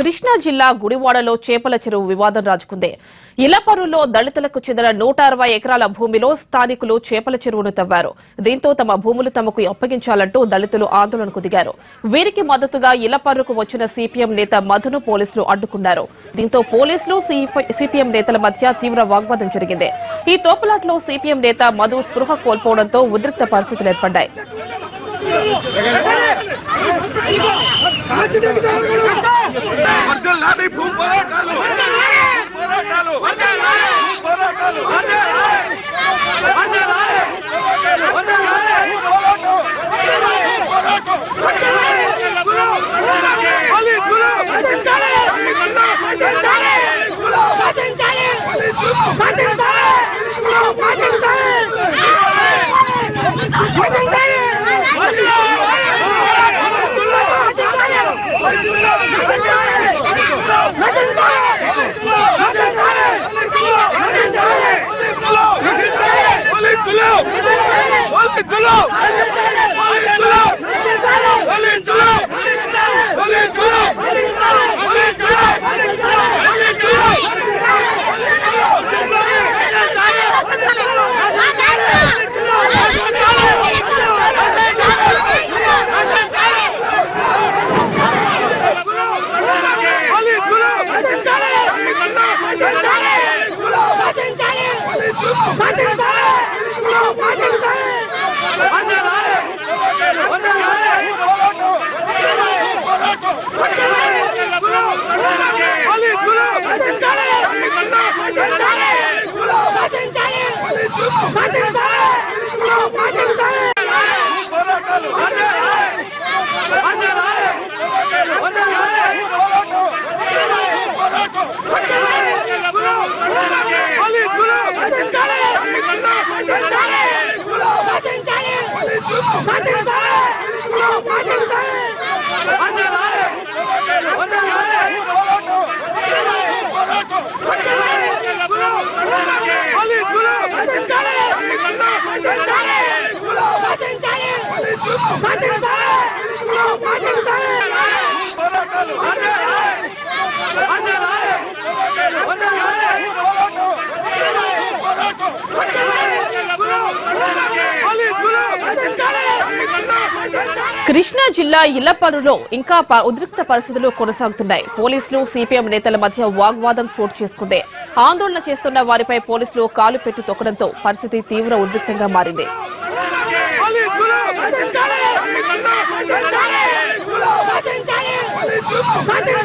కృష్ణా జిల్లా గుడివాడలో చేపల చెరువు వివాదం రాజుకుంది. ఇలపరులో దళితులకు చెందిన 160 ఎకరాల భూమిలో స్థానికులు చేపల చెరువును తవ్వారు. దీంతో తమ భూములు తమకు అప్పగించాలంటూ దళితులు ఆందోళనకు దిగారు. వీరికి మద్దతుగా ఇలపరుకు వచ్చిన సిపిఎం నేత మధును పోలీసులు అడ్డుకున్నారు. దీంతో పోలీసులు సిపిఎం నేతల మధ్య తీవ్ర వాగ్వాదం జరిగింది. ఈ తోపులాట్లో సిపిఎం నేత మధు స్పృహ కోల్పోవడంతో ఉద్రిక్త పరిస్థితులు ఏర్పడ్డాయి. కృష్ణా జిల్లా ఇలపరులో ఇంకా ఉద్రిక్త పరిస్థితులు కొనసాగుతున్నాయి. పోలీసులు సిపిఎం నేతల మధ్య వాగ్వాదం చోటు చేసుకుంది. ఆందోళన చేస్తున్న వారిపై పోలీసులు కాలు పెట్టి తొక్కడంతో పరిస్థితి తీవ్ర ఉద్రిక్తంగా మారింది. Bate